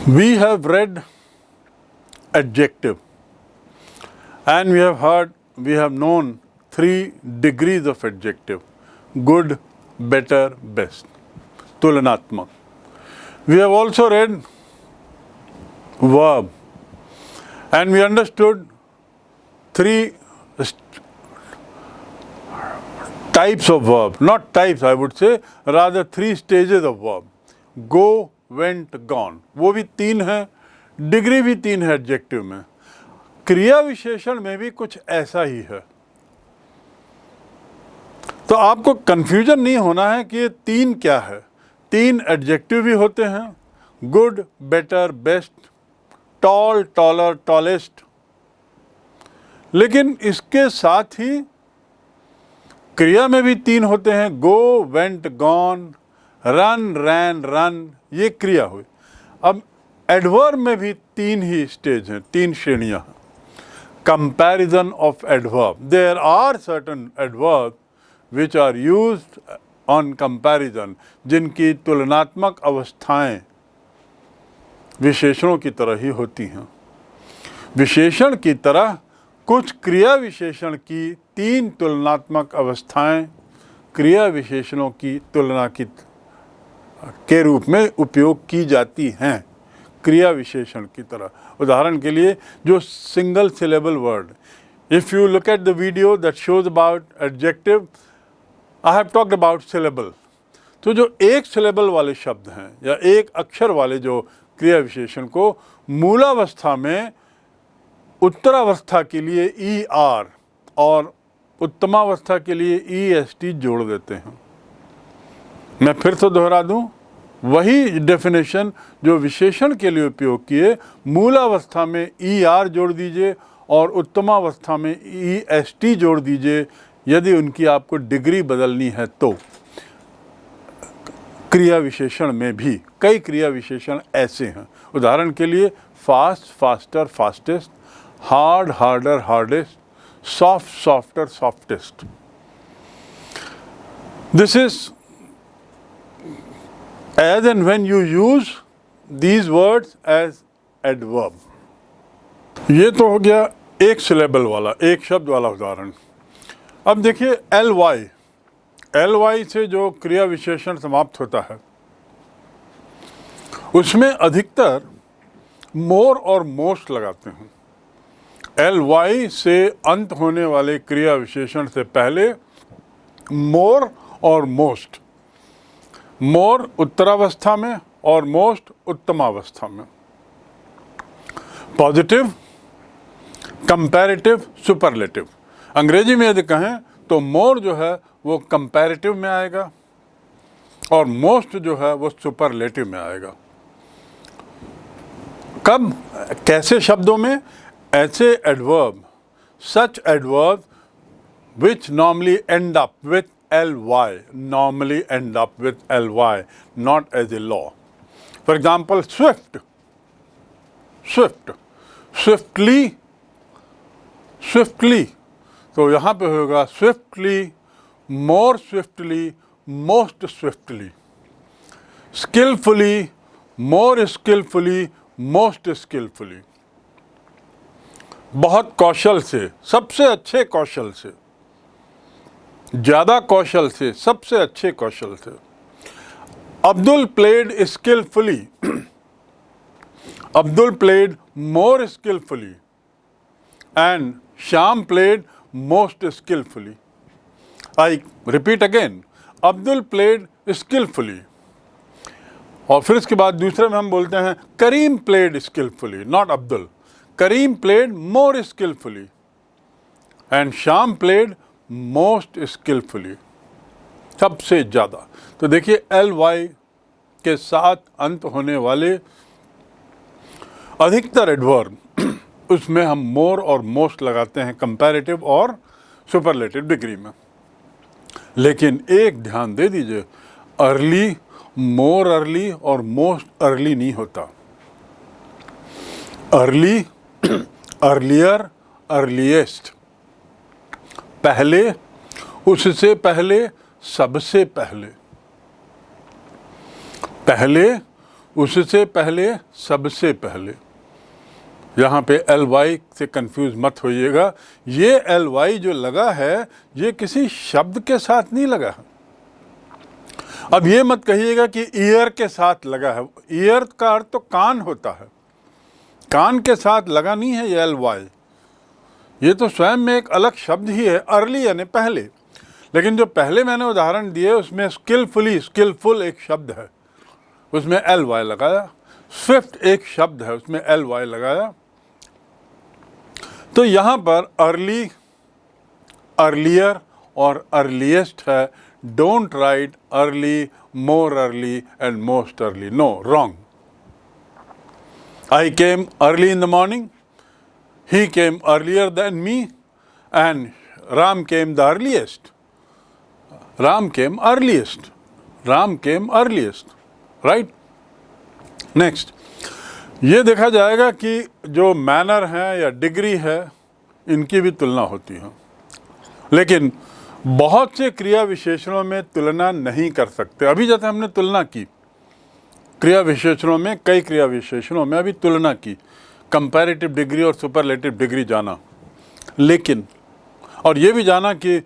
We have read adjective and we have known 3 degrees of adjective: good, better, best, तुलनात्मक. We have also read verb and we understood 3 types of verb, not types I would say, rather 3 stages of verb: go, went, gone. वो भी 3 है, degree भी 3 है adjective में. क्रिया विशेषण में भी कुछ ऐसा ही है. तो आपको कंफ्यूजन नहीं होना है कि ये 3 क्या है. 3 एडजेक्टिव भी होते हैं: good, better, best, tall, taller, tallest. लेकिन इसके साथ ही क्रिया में भी 3 होते हैं: गो, वेंट, गॉन, रन, रैन, रन. ये क्रिया हुई. अब एडवर्ब में भी 3 ही स्टेज हैं, 3 श्रेणियां हैं. Comparison of adverb. There are certain adverb which are used on comparison, जिनकी तुलनात्मक अवस्थाएं विशेषणों की तरह ही होती हैं. विशेषण की तरह कुछ क्रिया विशेषण की 3 तुलनात्मक अवस्थाएं क्रिया विशेषणों की तुलना के रूप में उपयोग की जाती हैं, क्रिया विशेषण की तरह. उदाहरण के लिए जो single syllable word, if you look at the video that shows about adjective, I have talked about syllable. तो जो एक सिलेबल वाले शब्द हैं या एक अक्षर वाले जो क्रिया विशेषण को मूलावस्था में उत्तरावस्था के लिए ER और उत्तमावस्था के लिए EST जोड़ देते हैं. मैं फिर से दोहरा दूं, वही डेफिनेशन जो विशेषण के लिए उपयोग किए, मूलावस्था में ER जोड़ दीजिए और उत्तमावस्था में EST जोड़ दीजिए यदि उनकी आपको डिग्री बदलनी है तो. क्रिया विशेषण में भी कई क्रिया विशेषण ऐसे हैं. उदाहरण के लिए fast, faster, fastest, hard, harder, hardest, soft, softer, softest. This is as and when you use these words as adverb. ये तो हो गया एक सिलेबल वाला, एक शब्द वाला उदाहरण. अब देखिए ly से जो क्रिया विशेषण समाप्त होता है उसमें अधिकतर मोर और मोस्ट लगाते हैं. ly से अंत होने वाले क्रिया विशेषण से पहले मोर और मोस्ट. मोर उत्तरावस्था में और मोस्ट उत्तमावस्था में. Positive, comparative, superlative. अंग्रेजी में यदि कहें तो मोर जो है वो कंपैरेटिव में आएगा और मोस्ट जो है वो सुपरलेटिव में आएगा. कब, कैसे शब्दों में? ऐसे adverb, such adverb which normally end up with ly, not as a law. For example, swift, swiftly. तो यहाँ पे होगा swiftly, more swiftly, most swiftly. Skillfully, more skillfully, most skillfully. बहुत कौशल से, सबसे अच्छे कौशल से, ज़्यादा कौशल से, सबसे अच्छे कौशल से. Abdul played skilfully, Abdul played more skilfully and Shyam played most skilfully. I repeat again, Abdul played skilfully. और फिर इसके बाद दूसरे में हम बोलते हैं Karim played skilfully, not Abdul. Karim played more skilfully and Shyam played most skilfully, सबसे ज़्यादा. तो देखिए ly के साथ अंत होने वाले अधिकतर एडवर्ब उसमें हम मोर और मोस्ट लगाते हैं कंपैरेटिव और सुपरलेटिव डिग्री में. लेकिन एक ध्यान दे दीजिए, अर्ली, मोर अर्ली और मोस्ट अर्ली नहीं होता. Early, earlier, earliest. पहले, उससे पहले, सबसे पहले. पहले, उससे पहले, सबसे पहले। यहाँ पे ly से कंफ्यूज मत होइएगा। ये ly जो लगा है ये किसी शब्द के साथ नहीं लगा है। अब ये मत कहिएगा कि ईयर के साथ लगा है। ईयर का अर्थ तो कान होता है, कान के साथ लगा नहीं है ये ly। ये तो स्वयं में एक अलग शब्द ही है, अर्ली यानी पहले। लेकिन जो पहले मैंने उदाहरण दिए उसमें स्किलफुली, स्किलफुल एक शब्द है, उसमें ly लगाया। स्विफ्ट एक शब्द है, उसमें ly लगाया। तो यहाँ पर अर्ली, अर्लियर और अर्लीस्ट है। Don't write early, more early and most early. No, wrong. I came early in the morning, he came earlier than me, and Ram came the earliest. Ram came earliest. Ram came earliest. Right? Next. ये देखा जाएगा कि जो manner है या degree है इनकी भी तुलना होती है, लेकिन बहुत से क्रिया विशेषणों में तुलना नहीं कर सकते। अभी जैसे हमने तुलना की क्रिया विशेषणों में, कई क्रिया विशेषणों में अभी तुलना की, कंपैरेटिव डिग्री और सुपरलेटिव डिग्री जाना, लेकिन और ये भी जाना कि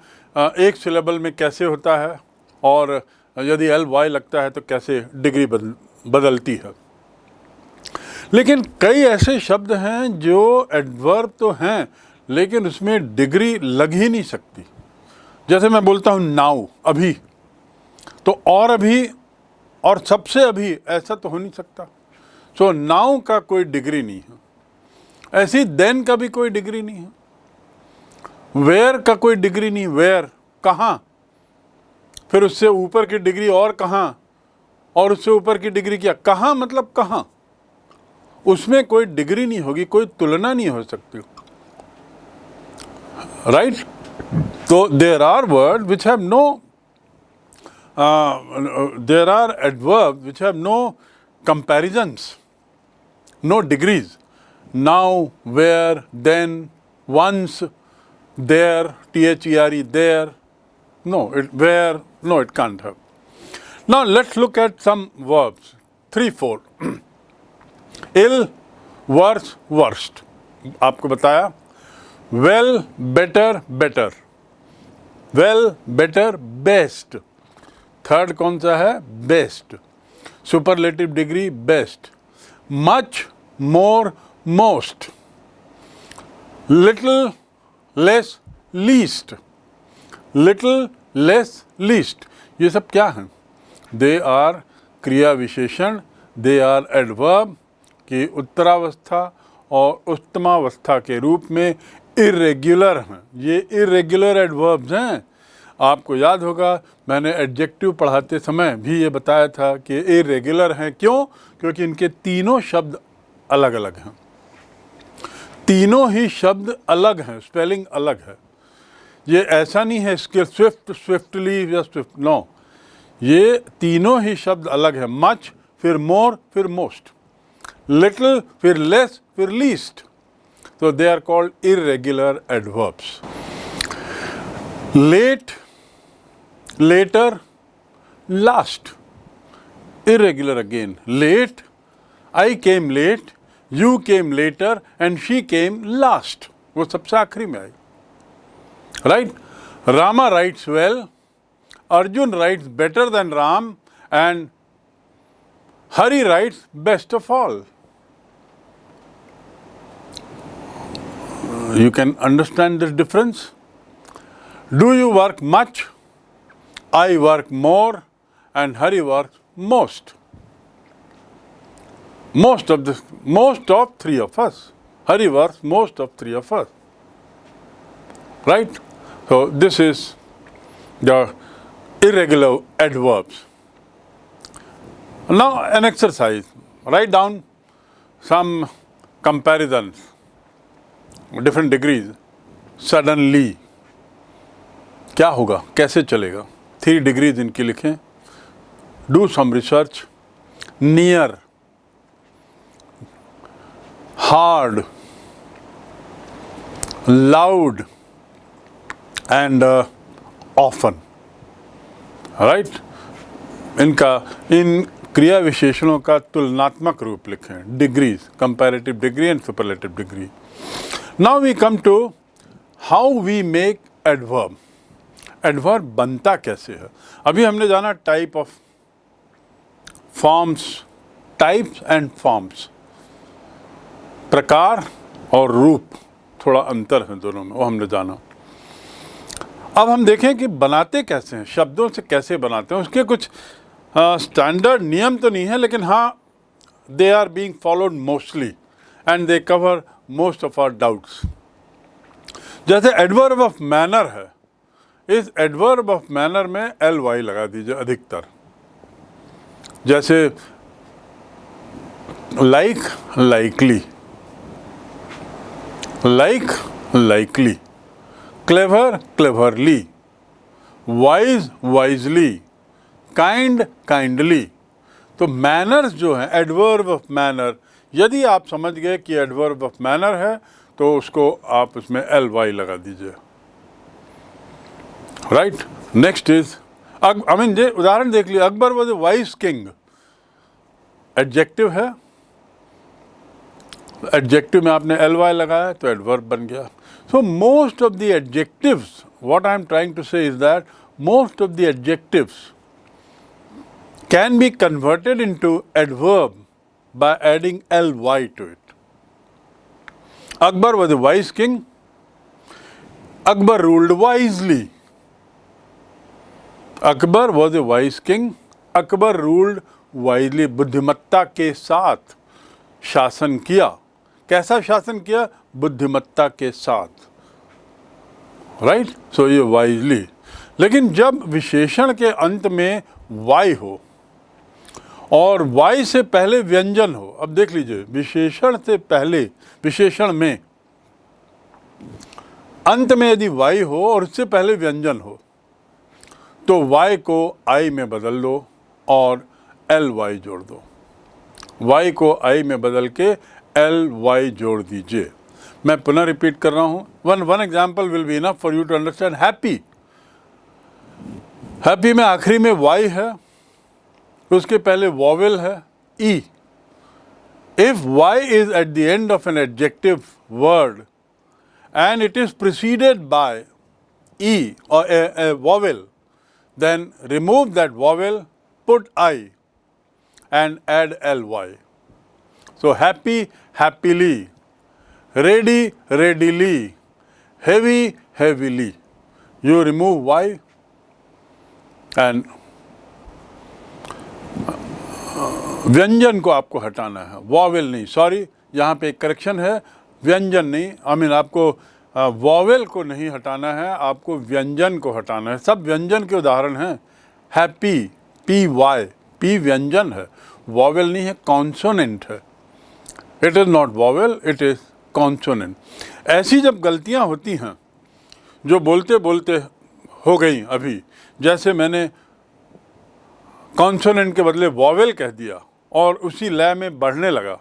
एक सिलेबल में कैसे होता है और यदि ly लगता है तो कैसे डिग्री बदलती है। लेकिन कई ऐसे शब्द हैं जो एडवर्ब तो हैं लेकिन उसमें डिग्री लग ही नहीं सकती। जैसे मैं बोलता हूँ नाउ, अभी, तो और अभी और सबसे अभी, ऐसा तो हो नहीं सकता। सो नाउ का कोई डिग्री नहीं है। ऐसी देन का भी कोई डिग्री नहीं है। वेयर का कोई डिग्री नहीं, वेयर कहाँ, फिर उससे ऊपर की डिग्री और कहाँ, और उससे ऊपर की डिग्री क्या, कहाँ मतलब कहाँ, उसमें कोई डिग्री नहीं होगी, कोई तुलना नहीं हो सकती। राइट? तो there are word which have no there are adverbs which have no comparisons, no degrees. Now, where, then, once, there, there, there. No, where, no, it can't have. Now, let's look at some verbs, 3, 4. Ill, worse, worst. आपको बताया. Well, better, better. Well, better, best. Third कौन सा है? Best. Superlative degree best. Much, more, most. Little, less, least. Little, less, least. ये सब क्या हैं? They are क्रिया विशेषण, दे आर एडवर्ब की उत्तरावस्था और उत्तमावस्था के रूप में इर्रेगुलर हैं। ये इर्रेगुलर एडवर्ब्स हैं। आपको याद होगा मैंने एडजेक्टिव पढ़ाते समय भी ये बताया था कि इर्रेगुलर हैं। क्यों? क्योंकि इनके तीनों शब्द अलग अलग हैं। तीनों ही शब्द अलग हैं, स्पेलिंग अलग है। ये ऐसा नहीं है कि स्विफ्ट, स्विफ्टली या स्विफ्ट, नो, ये तीनों ही शब्द अलग है। मच, फिर मोर, फिर मोस्ट, लिटिल, फिर लेस, फिर least. So they are called irregular adverbs. Late, later, last. Irregular again. Late, I came late, you came later, and she came last. वो सबसे आखिरी में आई. Right? Rama writes well, Arjun writes better than Ram, and Hari writes best of all. You can understand this difference. Do you work much? I work more, and Hari works most. Most of three of us. Hari works most of three of us. Right? So this is the irregular adverbs. Now an exercise. Write down some comparisons, different degrees. Suddenly क्या होगा, कैसे चलेगा? 3 degrees इनकी लिखें. Do some research. Near, hard, loud, and often. Right? इन क्रिया विशेषणों का तुलनात्मक रूप लिखें, degrees, comparative degree and superlative degree. Now we come to how we make adverb. Adverb बनता कैसे है? अभी हमने जाना type of forms, types and forms, प्रकार और रूप, थोड़ा अंतर है दोनों में, वो हमने जाना। अब हम देखें कि बनाते कैसे हैं, शब्दों से कैसे बनाते हैं। उसके कुछ स्टैंडर्ड नियम तो नहीं है, लेकिन हाँ, they are being followed mostly and they cover most of our doubts. जैसे एडवर्ब ऑफ मैनर है, इस एडवर्ब ऑफ मैनर में एल वाई लगा दीजिए अधिकतर। जैसे like, likely, like, likely, clever, cleverly, wise, wisely, kind, kindly. तो मैनर्स जो हैं, एडवर्ब ऑफ मैनर, यदि आप समझ गए कि एडवर्ब ऑफ मैनर है तो उसको आप उसमें एल वाई लगा दीजिए, राइट। नेक्स्ट इज ये उदाहरण देख लिया, Akbar was a wise king, adjective है, एडजेक्टिव में आपने एल वाई लगाया तो एडवर्ब बन गया। So most of the adjectives, what I am trying to say is that most of the adjectives can be converted into adverb by adding ly to it. Akbar was a wise king. Akbar ruled wisely. Akbar was a wise king. Akbar ruled wisely. बुद्धिमत्ता के साथ शासन किया। कैसा शासन किया? बुद्धिमत्ता के साथ, राइट। सो ये वाइजली। लेकिन जब विशेषण के अंत में वाई हो और वाई से पहले व्यंजन हो, अब देख लीजिए, विशेषण से पहले, विशेषण में अंत में यदि वाई हो और उससे पहले व्यंजन हो तो वाई को आई में बदल दो और एल वाई जोड़ दो। वाई को आई में बदल के एल वाई जोड़ दीजिए। मैं पुनः रिपीट कर रहा हूँ, one example will be enough for you to understand. Happy, happy में आखिरी में वाई है, उसके पहले वॉवेल है E. If Y is at the end of an adjective word and it is preceded by E और A vowel, then remove that vowel, put I and add L Y. So happy, happily, ready, readily, heavy, heavily. You remove Y and व्यंजन को आपको हटाना है, vowel नहीं, sorry, यहाँ पे एक करेक्शन है, व्यंजन नहीं, आपको वॉवेल को नहीं हटाना है, आपको व्यंजन को हटाना है। सब व्यंजन के उदाहरण हैं। हैप्पी, पी वाई, पी व्यंजन है, वॉवेल नहीं है, कॉन्सोनेंट है। It is not vowel, it is consonant. ऐसी जब गलतियाँ होती हैं जो बोलते बोलते हो गई अभी, जैसे मैंने कॉन्सोनेंट के बदले वॉवेल कह दिया और उसी लय में बढ़ने लगा,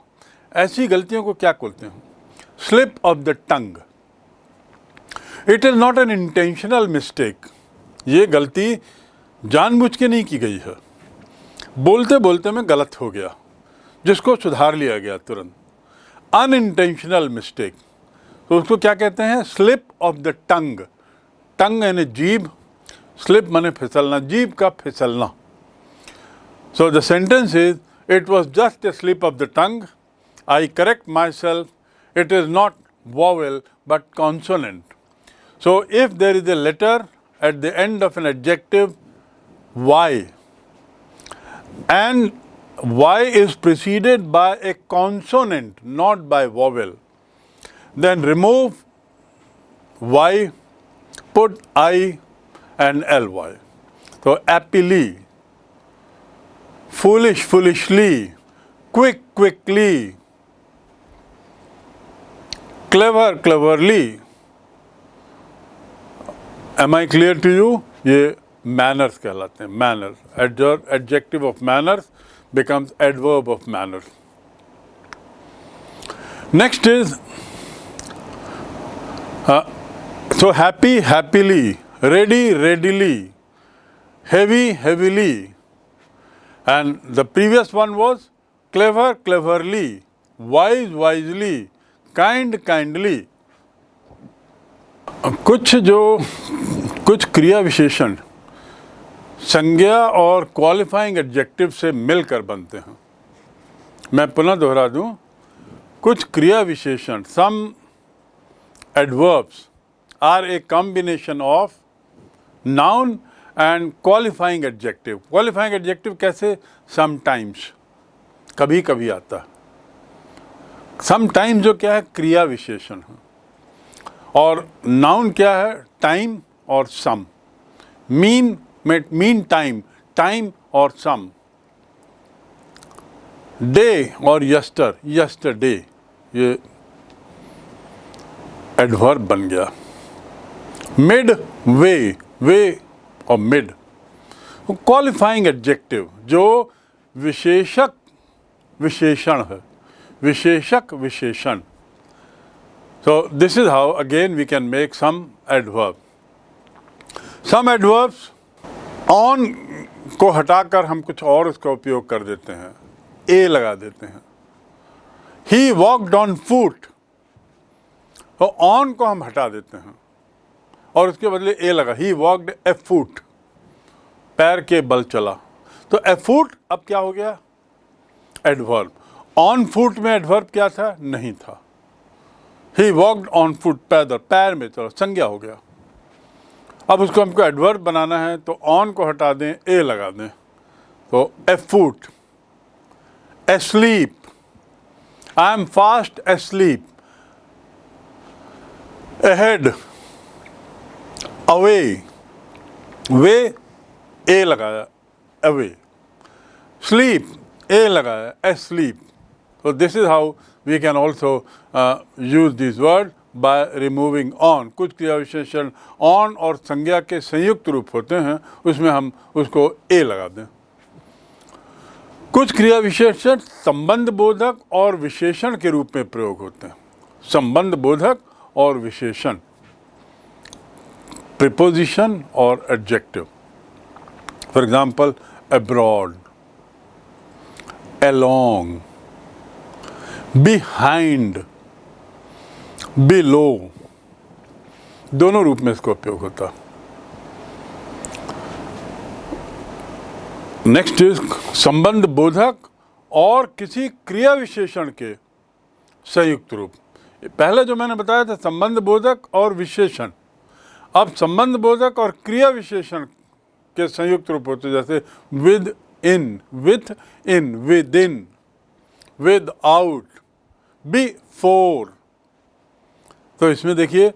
ऐसी गलतियों को क्या बोलते हैं? Slip of the tongue. It is not an intentional mistake. ये गलती जानबूझ के नहीं की गई है, बोलते बोलते में गलत हो गया, जिसको सुधार लिया गया तुरंत। अनइंटेंशनल मिस्टेक, तो उसको क्या कहते हैं? Slip of the tongue. Tongue यानी जीभ, स्लिप माने फिसलना, जीभ का फिसलना। So the sentence is, it was just a slip of the tongue. I correct myself. It is not vowel but consonant. So if there is a letter at the end of an adjective y and y is preceded by a consonant, not by vowel, then remove y, put I and ly. So happily, foolish, foolishly, quick, quickly, clever, cleverly. Am I clear to you? ये manners कहलाते हैं, manners. Adjective of manners becomes adverb of manners. Next is, so happy, happily, ready, readily, heavy, heavily. and the previous one was clever, cleverly, wise, wisely, kind, kindly. कुछ क्रिया विशेषण संज्ञा और qualifying adjective से मिलकर बनते हैं। मैं पुनः दोहरा दूं, कुछ क्रिया विशेषण some adverbs are a combination of noun and qualifying adjective. Qualifying adjective कैसे? समटाइम्स, कभी कभी आता है। समटाइम्स जो क्या है? क्रिया विशेषण है। और नाउन क्या है? टाइम और सम। मीन टाइम, टाइम और सम। डे और यस्टरडे, ये एडवर्ब बन गया। मिड वे, वे और मिड। क्वालिफाइंग एडजेक्टिव जो विशेषक विशेषण है, विशेषक विशेषण। So this is how again we can make some adverb. Some adverbs on को हटाकर हम कुछ और उसका उपयोग कर देते हैं, ए लगा देते हैं। He walked on foot, तो on को हम हटा देते हैं और उसके बदले ए लगा। He walked a foot, पैर के बल चला। तो a foot अब क्या हो गया? एडवर्ब। on foot में एडवर्ब क्या था? नहीं था। He walked on foot, पैदल, पैर में चला, संज्ञा हो गया। अब उसको हमको एडवर्ब बनाना है तो on को हटा दें, ए लगा दें, तो a foot। asleep, I am fast asleep। ahead, away, way, ए लगाया, away। sleep, ए लगाया, asleep। So this is how we can also use this word by removing on। कुछ क्रिया विशेषण on और संज्ञा के संयुक्त रूप होते हैं, उसमें हम उसको ए लगा दें। कुछ क्रिया विशेषण संबंध बोधक और विशेषण के रूप में प्रयोग होते हैं। संबंध बोधक और विशेषण, प्रीपोजिशन और adjective. For example, abroad, along, behind, below, दोनों रूप में इसका उपयोग होता। नेक्स्ट इज संबंध बोधक और किसी क्रिया विशेषण के संयुक्त रूप। पहले जो मैंने बताया था संबंध बोधक और विशेषण, अब संबंध बोधक और क्रिया विशेषण के संयुक्त रूप होते, जैसे with in, with in, with in, with out, before. तो इसमें देखिए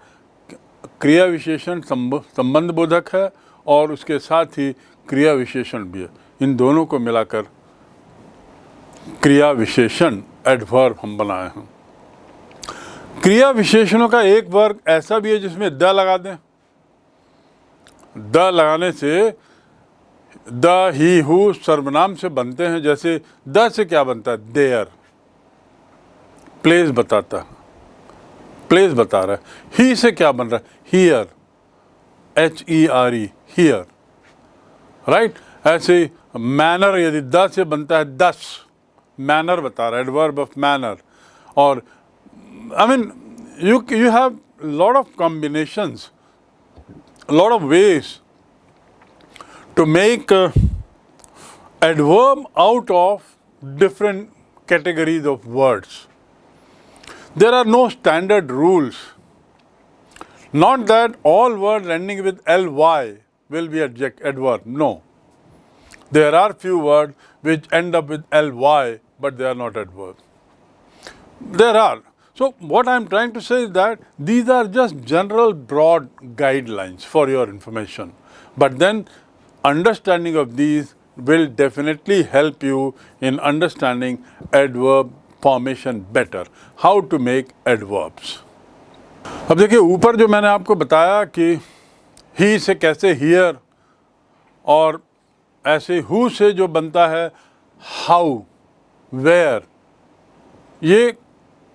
क्रिया विशेषण संबंध बोधक है और उसके साथ ही क्रिया विशेषण भी है। इन दोनों को मिलाकर क्रिया विशेषण एडवर्ब हम बनाए हैं। क्रिया विशेषणों का एक वर्ग ऐसा भी है जिसमें द लगा दें। द लगाने से द, ही, हु सर्वनाम से बनते हैं। जैसे द से क्या बनता है? देयर, प्लेस बताता है, प्लेस बता रहा है। ही से क्या बन रहा है? Here, HERE, here, right. ऐसे मैनर, यदि द से बनता है दस, मैनर बता रहा है, एडवर्ब ऑफ मैनर। और I mean you have lot of combinations, lot of ways to make adverb out of different categories of words. There are no standard rules. Not that all words ending with ly will be adverb. No. There are few words which end up with ly, but they are not adverb. There are. So what I am trying to say is that these are just general broad guidelines for your information. But then understanding of these will definitely help you in understanding adverb formation better. How to make adverbs. अब देखिए ऊपर जो मैंने आपको बताया कि he से कैसे hear और ऐसे who से जो बनता है how, where, ये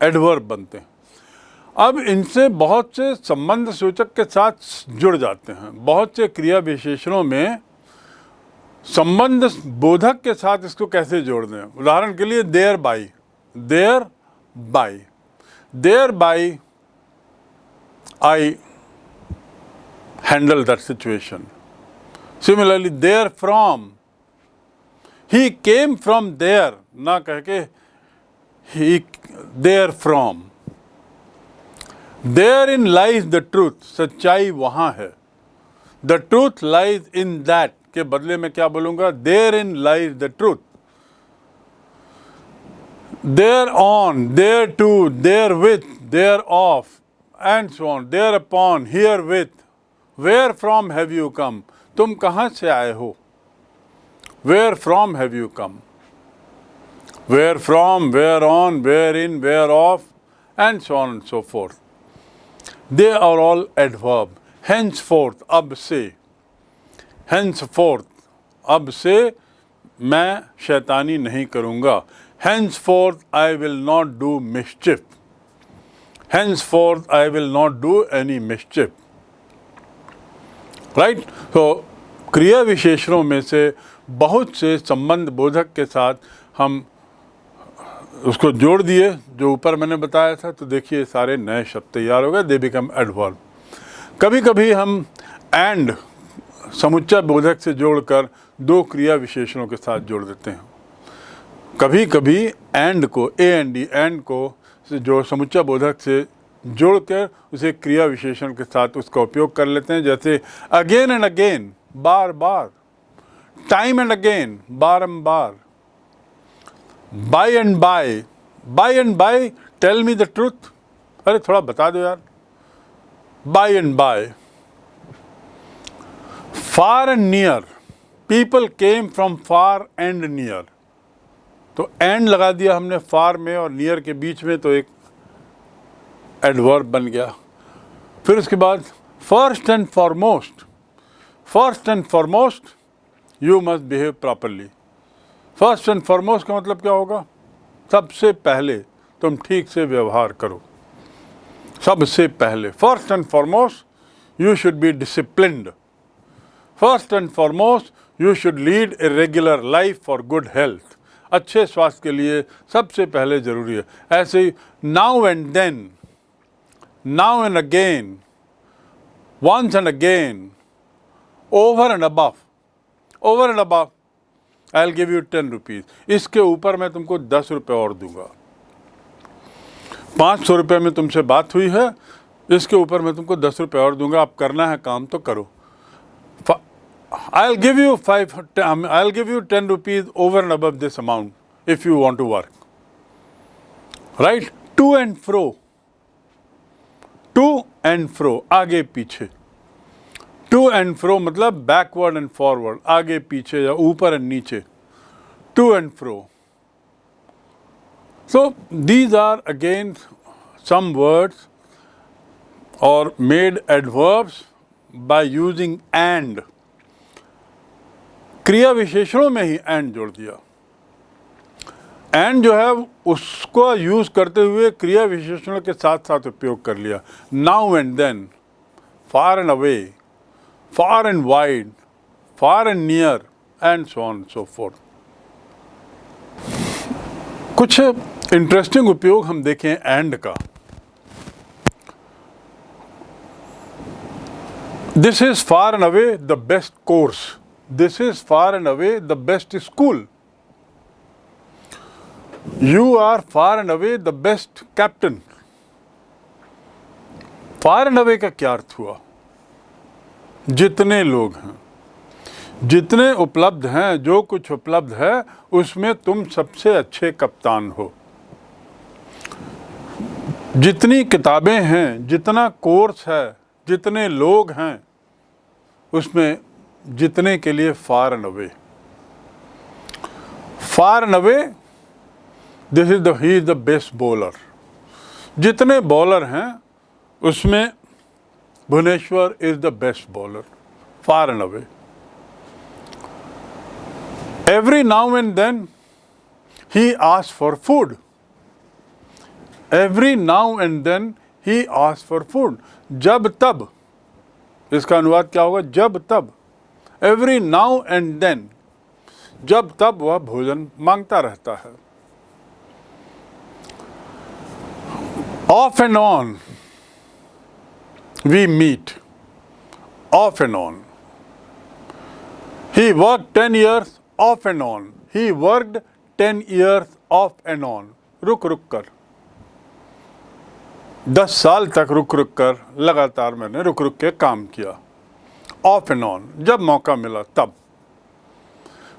एडवर्ब बनते हैं। अब इनसे बहुत से संबंध सूचक के साथ जुड़ जाते हैं। बहुत से क्रिया विशेषणों में संबंध बोधक के साथ इसको कैसे जोड़ दें? उदाहरण के लिए thereby, thereby, thereby I handle that situation. Similarly therefrom, he came from there, ना कह के ही therefrom. Therein lies the truth, सच्चाई वहां है। The truth lies in that के बदले में क्या बोलूंगा? Therein lies the truth. Thereon, thereto, therewith, thereof and so on, thereupon, herewith, where from have you कम, तुम कहां से आए हो? Where from have you come, where from, where on, where in, where of and so on and so forth. They are all adverb. henceforth, अब से, henceforth, अब से मैं शैतानी नहीं करूँगा। henceforth I will not do mischief, henceforth I will not do any mischief, right? तो क्रिया विशेषणों में से बहुत से संबंध बोधक के साथ हम उसको जोड़ दिए जो ऊपर मैंने बताया था। तो देखिए सारे नए शब्द तैयार हो गए, दे बिकम एडवर्ब। कभी कभी हम एंड समुच्चय बोधक से जोड़कर दो क्रिया विशेषणों के साथ जोड़ देते हैं। कभी कभी एंड को, ए एंड डी, एंड को जो समुच्चय बोधक से जोड़कर उसे क्रिया विशेषण के साथ उसका उपयोग कर लेते हैं। जैसे अगेन एंड अगेन, बार बार, टाइम एंड अगेन, बारंबार, by and by, by and by, tell me the truth, अरे थोड़ा बता दो यार, by and by, far and near, people came from far and near, तो and लगा दिया हमने far में और near के बीच में, तो एक एडवर्ब बन गया। फिर उसके बाद first and foremost, first and foremost you must behave properly। first and foremost का मतलब क्या होगा? सबसे पहले तुम ठीक से व्यवहार करो, सबसे पहले। First and foremost you should be disciplined, first and foremost you should lead a regular life for good health, अच्छे स्वास्थ्य के लिए सबसे पहले जरूरी है। ऐसे ही now and then, now and again, once and again, over and above, over and above I will give you 10 rupees, इसके ऊपर मैं तुमको 10 रुपये और दूंगा। 500 रुपये में तुमसे बात हुई है, इसके ऊपर मैं तुमको 10 रुपये और दूंगा, आप करना है काम तो करो। I'll give you 10 rupees over and above this amount if you want to work, right? To and fro, to and fro, आगे पीछे। To and fro मतलब backward and forward, आगे पीछे या ऊपर और नीचे, to and fro। So these are again some words or made adverbs by using and। क्रिया विशेषणों में ही and जोड़ दिया। and जो है उसको यूज करते हुए क्रिया विशेषणों के साथ साथ उपयोग कर लिया। now and then, far and away, far and wide, far and near and so on and so forth। कुछ इंटरेस्टिंग उपयोग हम देखें एंड का। This is far and away the best course, this is far and away the best school, you are far and away the best captain. Far and away का क्या अर्थ हुआ? जितने लोग हैं, जितने उपलब्ध हैं, जो कुछ उपलब्ध है उसमें तुम सबसे अच्छे कप्तान हो। जितनी किताबें हैं, जितना कोर्स है, जितने लोग हैं, उसमें जितने के लिए far and away. Far and away, this is he is the best bowler. जितने बॉलर हैं उसमें Bhuvneshwar is the best bowler, far and away. Every now and then he asks for food. Every now and then he asks for food. जब तब, इसका अनुवाद क्या होगा? जब तब। Every now and then, जब तब वह भोजन मांगता रहता है। Off and on we meet, off and on. He worked 10 years off and on. He worked 10 years off and on. रुक रुक कर, 10 साल तक रुक रुक कर लगातार मैंने रुक रुक के काम किया। ऑफ एंड ऑन, जब मौका मिला तब।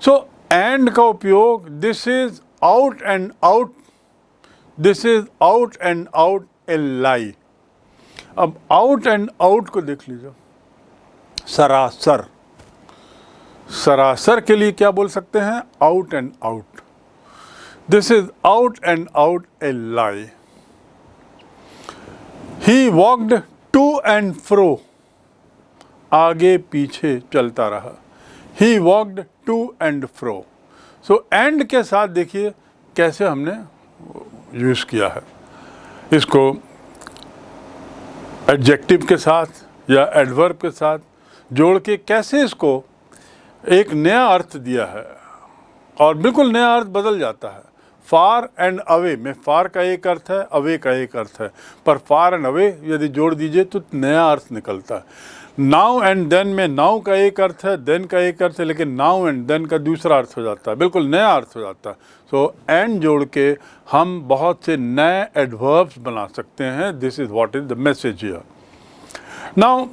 सो एंड का उपयोग this is out and out, this is out and out a lie. अब आउट एंड आउट को देख लीजिए, सरासर। सरासर के लिए क्या बोल सकते हैं? Out and out. This is out and out a lie. He walked to and fro, आगे पीछे चलता रहा। He walked to and fro. So and के साथ देखिए कैसे हमने यूज किया है इसको, एडजेक्टिव के साथ या एडवर्ब के साथ जोड़ के कैसे इसको एक नया अर्थ दिया है, और बिल्कुल नया अर्थ बदल जाता है। फार एंड अवे में फार का एक अर्थ है, अवे का एक अर्थ है, पर फार एंड अवे यदि जोड़ दीजिए तो नया अर्थ निकलता है। नाउ एंड देन में नाउ का एक अर्थ है, देन का एक अर्थ है, लेकिन नाउ एंड देन का दूसरा अर्थ हो जाता है, बिल्कुल नया अर्थ हो जाता है। सो एंड जोड़ के हम बहुत से नए एडवर्ब्स बना सकते हैं। This is what is the message here. Now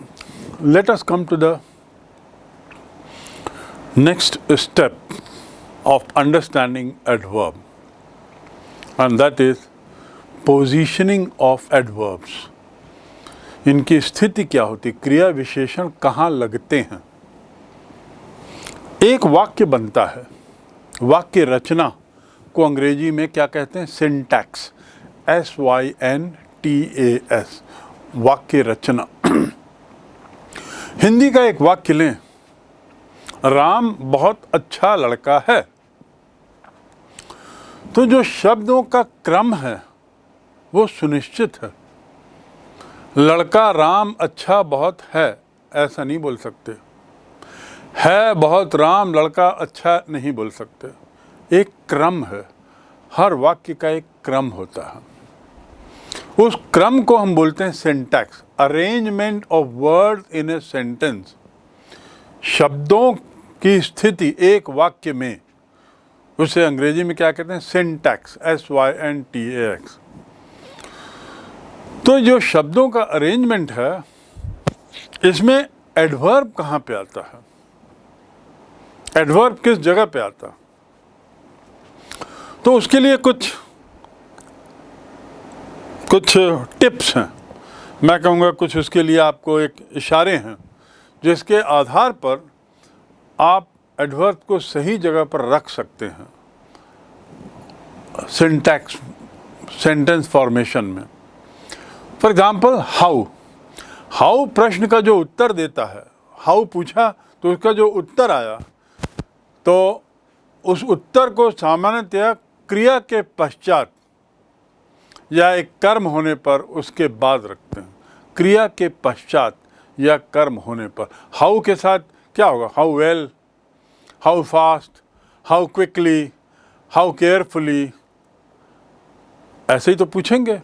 let us come to the next step of understanding adverb, and that is positioning of adverbs. इनकी स्थिति क्या होती, क्रिया विशेषण कहाँ लगते हैं। एक वाक्य बनता है, वाक्य रचना को अंग्रेजी में क्या कहते हैं? सिंटैक्स, SYNTAX, वाक्य रचना। हिंदी का एक वाक्य लें, राम बहुत अच्छा लड़का है, तो जो शब्दों का क्रम है वो सुनिश्चित है। लड़का राम अच्छा बहुत है ऐसा नहीं बोल सकते, है बहुत राम लड़का अच्छा नहीं बोल सकते। एक क्रम है, हर वाक्य का एक क्रम होता है। उस क्रम को हम बोलते हैं syntax, arrangement of words in a sentence. शब्दों की स्थिति एक वाक्य में, उसे अंग्रेजी में क्या कहते हैं? Syntax, SYNTAX। तो जो शब्दों का अरेंजमेंट है, इसमें एडवर्ब कहाँ पे आता है? एडवर्ब किस जगह पे आता है? तो उसके लिए कुछ टिप्स हैं, मैं कहूँगा कुछ उसके लिए आपको एक इशारे हैं जिसके आधार पर आप एडवर्ब को सही जगह पर रख सकते हैं सिंटैक्स, सेंटेंस फॉर्मेशन में। फॉर एग्जाम्पल हाउ, हाउ प्रश्न का जो उत्तर देता है, हाउ पूछा तो उसका जो उत्तर आया, तो उस उत्तर को सामान्यतया क्रिया के पश्चात या एक कर्म होने पर उसके बाद रखते हैं। क्रिया के पश्चात या कर्म होने पर हाउ के साथ क्या होगा? How well, how fast, how quickly, how carefully, ऐसे ही तो पूछेंगे।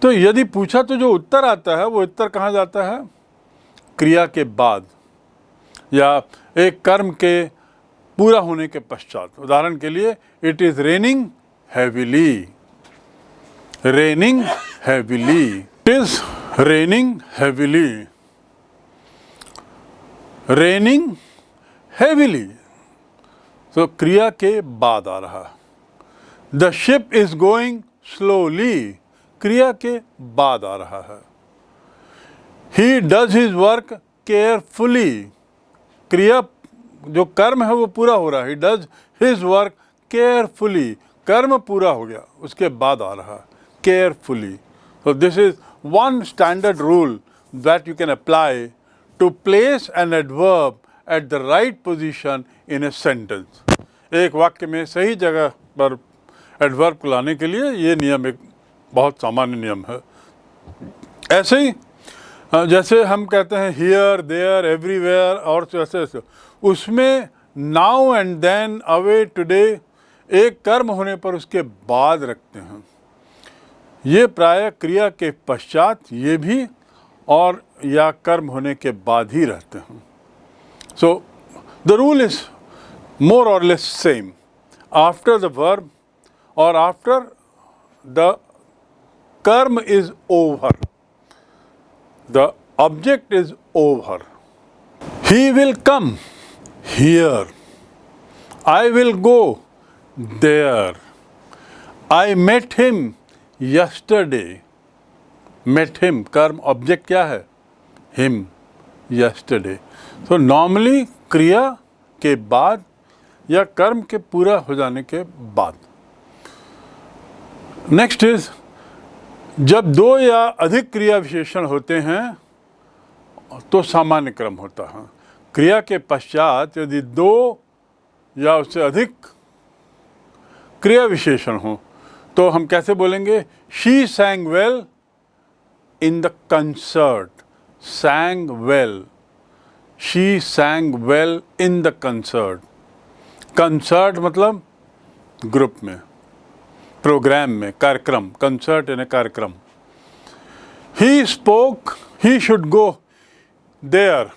तो यदि पूछा तो जो उत्तर आता है वो उत्तर कहाँ जाता है? क्रिया के बाद या एक कर्म के पूरा होने के पश्चात। उदाहरण के लिए, it is raining heavily, raining heavily, it is raining heavily, raining heavily. तो क्रिया के बाद आ रहा। The ship is going slowly, क्रिया के बाद आ रहा है। He does his work carefully, क्रिया जो कर्म है वो पूरा हो रहा है। He does his work carefully, कर्म पूरा हो गया, उसके बाद आ रहा carefully. So this is one standard rule that you can apply to place an adverb at the right position in a sentence. एक वाक्य में सही जगह पर एडवर्ब को लाने के लिए ये नियम एक बहुत सामान्य नियम है। ऐसे ही जैसे हम कहते हैं हियर, देयर, एवरीवेयर और ऐसे ऐसे, उसमें now and then, away, today, एक कर्म होने पर उसके बाद रखते हैं। ये प्रायः क्रिया के पश्चात ये भी और या कर्म होने के बाद ही रहते हैं। So the rule is more or less same. After the verb or after the karma is over, the object is over. He will come here. I will go there. I met him yesterday. Met him, कर्म, object क्या है? Him, yesterday. So normally क्रिया के बाद या कर्म के पूरा हो जाने के बाद। नेक्स्ट इज, जब दो या अधिक क्रिया विशेषण होते हैं तो सामान्य क्रम होता है। क्रिया के पश्चात यदि दो या उससे अधिक क्रिया विशेषण हो तो हम कैसे बोलेंगे? She sang well in the concert. sang well. She sang well in the concert. Concert मतलब ग्रुप में, प्रोग्राम में, कार्यक्रम, कंसर्ट यानी कार्यक्रम। He spoke, he should go there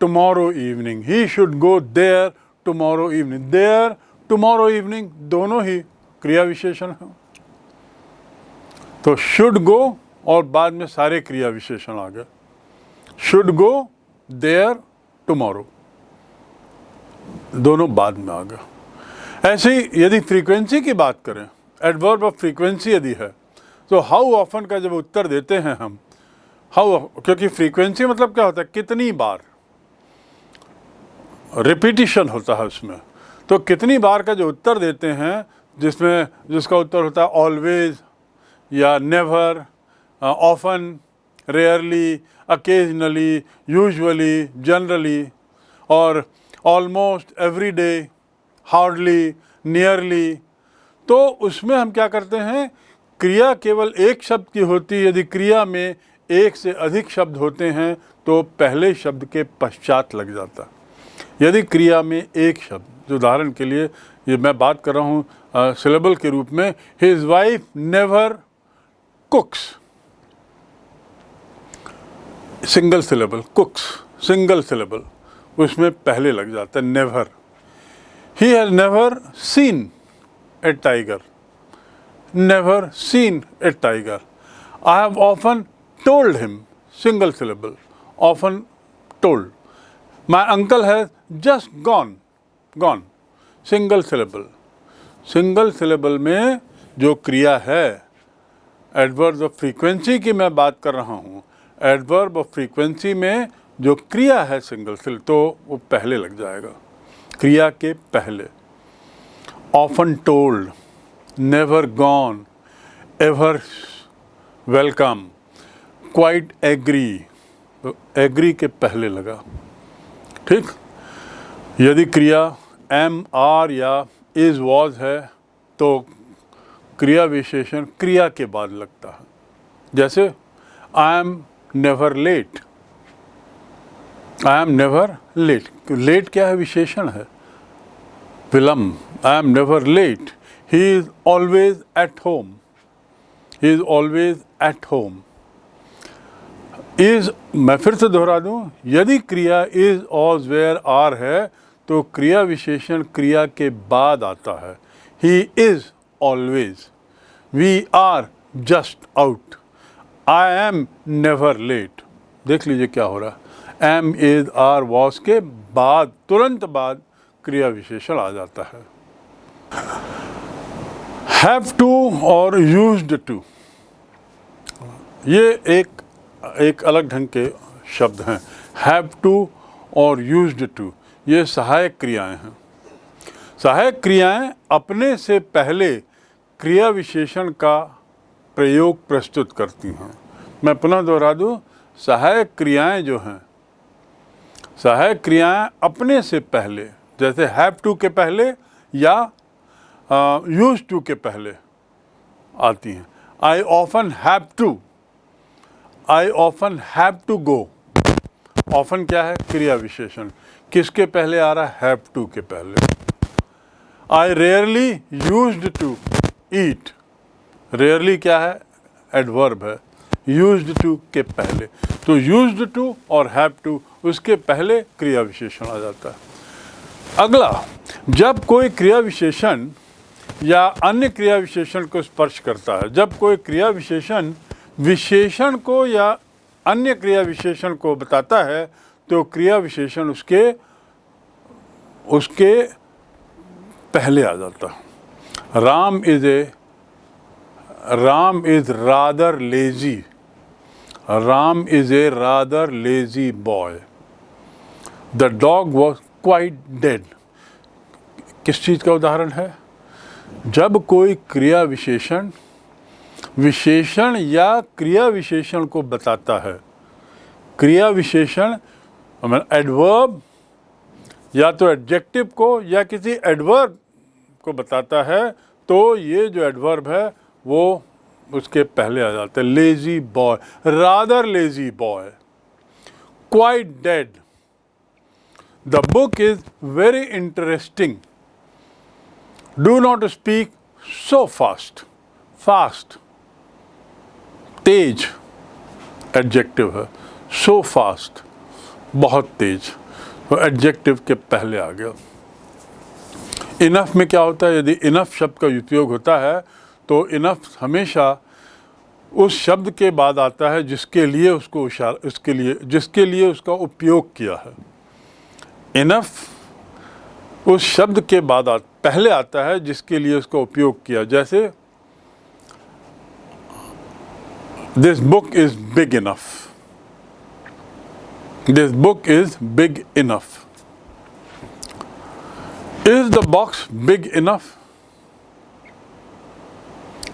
tomorrow evening, he should go there tomorrow evening. There, tomorrow evening दोनों ही क्रिया विशेषण हैं। तो शुड गो और बाद में सारे क्रिया विशेषण आ गए। शुड गो, देयर, टुमारो, दोनों बाद में आ गया। ऐसे ही यदि फ्रीक्वेंसी की बात करें, एडवर्ब ऑफ फ्रीक्वेंसी यदि है तो हाउ ऑफन का जब उत्तर देते हैं हम, हाउ, क्योंकि फ्रीक्वेंसी मतलब क्या होता है? कितनी बार, रिपीटिशन होता है उसमें। तो कितनी बार का जो उत्तर देते हैं, जिसका उत्तर होता है ऑलवेज या never, often, rarely, occasionally, usually, generally, और almost, every day, hardly, nearly. तो उसमें हम क्या करते हैं? क्रिया केवल एक शब्द की होती है। यदि क्रिया में एक से अधिक शब्द होते हैं तो पहले शब्द के पश्चात लग जाता। यदि क्रिया में एक शब्द, उदाहरण के लिए ये मैं बात कर रहा हूँ सिलेबल के रूप में, his wife never कुक्स, single syllable, कुक्स single syllable, उसमें पहले लग जाता है never. He has never seen A tiger, never seen A tiger. I have often told him, single syllable, often told. My uncle has just gone, gone, single syllable. Single syllable में जो क्रिया है, adverb of frequency की मैं बात कर रहा हूँ, एडवर्ब ऑफ फ्रीक्वेंसी में जो क्रिया है सिंगल सिलेबल, तो वो पहले लग जाएगा, क्रिया के पहले। Often told, never gone, ever welcome, quite agree, तो एग्री के पहले लगा। ठीक। यदि क्रिया एम, आर या इज, वॉज है तो क्रिया विशेषण क्रिया के बाद लगता है। जैसे I am never late, I am never late. Late क्या है? विशेषण है, विलम्ब। I am never late. He is always at home, he is always at home. Is, मैं फिर से दोहरा दूं, यदि क्रिया इज, ऑज, वेयर, आर है तो क्रिया विशेषण क्रिया के बाद आता है। He is always, we are just out, I am never late. देख लीजिए क्या हो रहा है, एम, इज, आर, वॉज के बाद, तुरंत बाद क्रिया विशेषण आ जाता है। हैव टू और यूज्ड टू, ये एक अलग ढंग के शब्द हैं। हैव टू और यूज्ड टू, ये सहायक क्रियाएं हैं। सहायक क्रियाएं अपने से पहले क्रिया विशेषण का प्रयोग प्रस्तुत करती हैं। मैं पुनः दोहरा दूं, सहायक क्रियाएं जो हैं, सहायक क्रियाएं अपने से पहले, जैसे हैव टू के पहले या यूज टू के पहले आती हैं। I often have to, I often have to go, often क्या है? क्रिया विशेषण। किसके पहले आ रहा है? हैव टू के पहले। I rarely used to eat. Rarely क्या है? एडवर्ब है, यूज्ड टू के पहले। तो यूज्ड टू और हैव टू उसके पहले क्रिया विशेषण आ जाता है। अगला, जब कोई क्रिया विशेषण या अन्य क्रिया विशेषण को स्पर्श करता है, जब कोई क्रिया विशेषण विशेषण को या अन्य क्रिया विशेषण को बताता है तो क्रिया विशेषण उसके पहले आ जाता है। Ram is rather lazy. Ram is a rather lazy boy. The dog was quite dead. किस चीज़ का उदाहरण है? जब कोई क्रिया विशेषण विशेषण या क्रिया विशेषण को बताता है, क्रिया विशेषण एडवर्ब या तो एडजेक्टिव को या किसी एडवर्ब को बताता है, तो ये जो एडवर्ब है वो उसके पहले आ जाता है। Lazy boy, rather lazy boy, quite dead. The book is very interesting. Do not speak so fast. Fast Tej adjective है, सो फास्ट बहुत तेज, तो एडजेक्टिव के पहले आ गया। इनफ में क्या होता है? यदि इनफ शब्द का उपयोग होता है तो इनफ हमेशा उस शब्द के बाद आता है जिसके लिए उसका उपयोग किया है। इनफ उस शब्द के बाद पहले आता है जिसके लिए उसका उपयोग किया। जैसे this book is big enough. This book is big enough. Is the box big enough?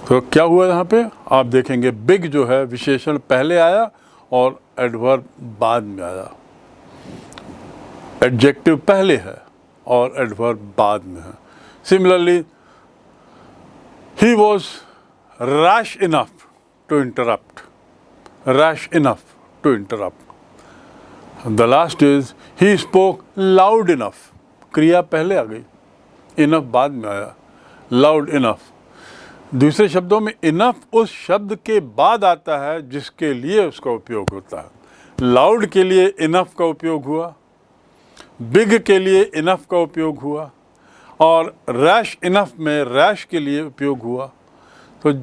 तो क्या हुआ यहाँ पे? आप देखेंगे बिग जो है विशेषण पहले आया और एडवर्ब बाद में आया। एडजेक्टिव पहले है और एडवर्ब बाद में है। Similarly, he was rash enough to interrupt. Rash enough to interrupt. The last is he spoke loud enough. क्रिया पहले आ गई, इनफ बाद में आया। Loud enough. दूसरे शब्दों में इनफ उस शब्द के बाद आता है जिसके लिए उसका उपयोग होता है। लाउड के लिए इनफ का उपयोग हुआ, बिग के लिए इनफ का उपयोग हुआ, और रैश इनफ में रैश के लिए उपयोग हुआ, तो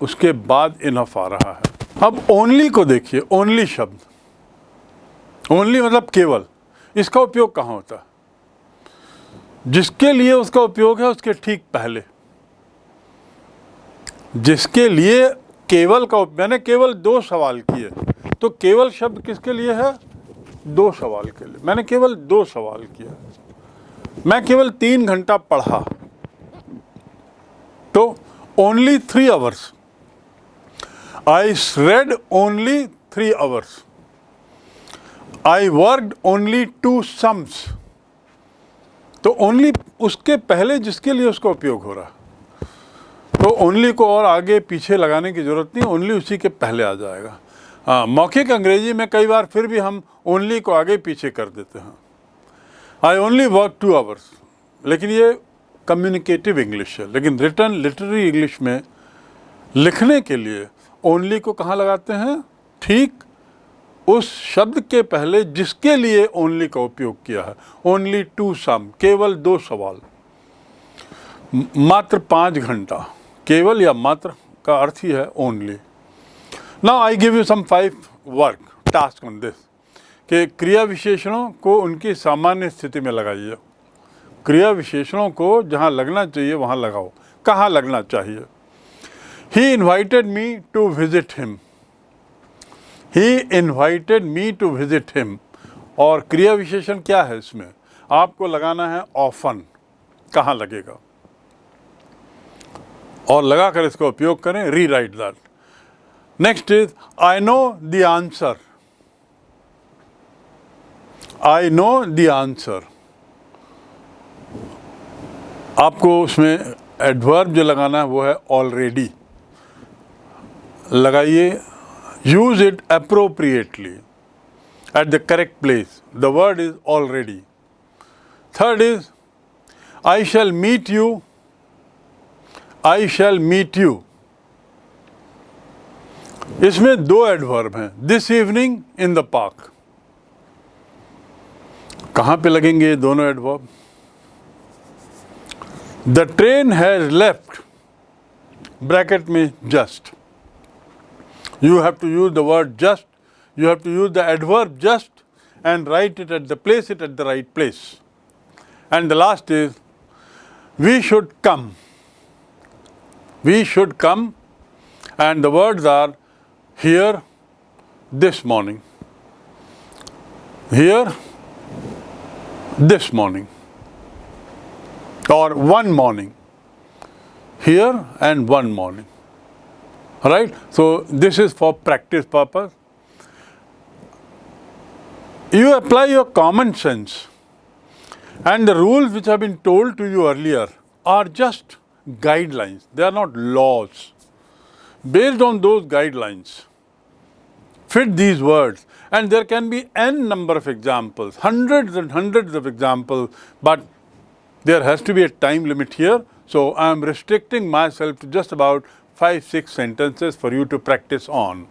उसके बाद इनफ आ रहा है। अब ओनली को देखिए। ओनली शब्द, ओनली मतलब केवल, इसका उपयोग कहाँ होता है? जिसके लिए उसका उपयोग है उसके ठीक पहले। जिसके लिए केवल का, मैंने केवल 2 सवाल किए, तो केवल शब्द किसके लिए है? 2 सवाल के लिए। मैंने केवल 2 सवाल किया। मैं केवल 3 घंटा पढ़ा, तो only 3 hours. I read only 3 hours. I worked only 2 sums. तो ओनली उसके पहले जिसके लिए उसका उपयोग हो रहा है, तो ओनली को और आगे पीछे लगाने की ज़रूरत नहीं, ओनली उसी के पहले आ जाएगा। हाँ, मौखिक अंग्रेजी में कई बार फिर भी हम ओनली को आगे पीछे कर देते हैं। आई ओनली वर्क 2 आवर्स, लेकिन ये कम्युनिकेटिव इंग्लिश है। लेकिन रिटन लिटरेरी इंग्लिश में लिखने के लिए ओनली को कहाँ लगाते हैं? ठीक उस शब्द के पहले जिसके लिए ओनली का उपयोग किया है। ओनली 2 सम, केवल 2 सवाल। मात्र 5 घंटा। केवल या मात्र का अर्थ ही है only. Now I give you some 5 work task on this, कि क्रिया विशेषणों को उनकी सामान्य स्थिति में लगाइए। क्रिया विशेषणों को जहाँ लगना चाहिए वहाँ लगाओ। कहाँ लगना चाहिए? He invited me to visit him. He invited me to visit him। और क्रिया विशेषण क्या है इसमें? आपको लगाना है often। कहाँ लगेगा? और लगाकर इसका उपयोग करें। Rewrite that। Next is I know the answer। I know the answer। आपको उसमें एडवर्ब जो लगाना है वो है already। लगाइए use it appropriately. at the correct place. The word is already. Third is, I shall meet you. I shall meet you. इसमें दो एडवर्ब हैं. This evening in the park. कहाँ पे लगेंगे ये दोनों adverb? The train has left. Bracket में just. You have to use the word just. You have to use the adverb just and write it at the right place. And the last is, we should come. We should come, and the words are here this morning. Here this morning. Or one morning. Here and one morning. Alright? So this is for practice purpose. You apply your common sense, and the rules which have been told to you earlier are just guidelines. They are not laws. Based on those guidelines, fit these words, and there can be n number of examples, hundreds and hundreds of examples, but there has to be a time limit here. So I am restricting myself to just about 5-6 sentences for you to practice on.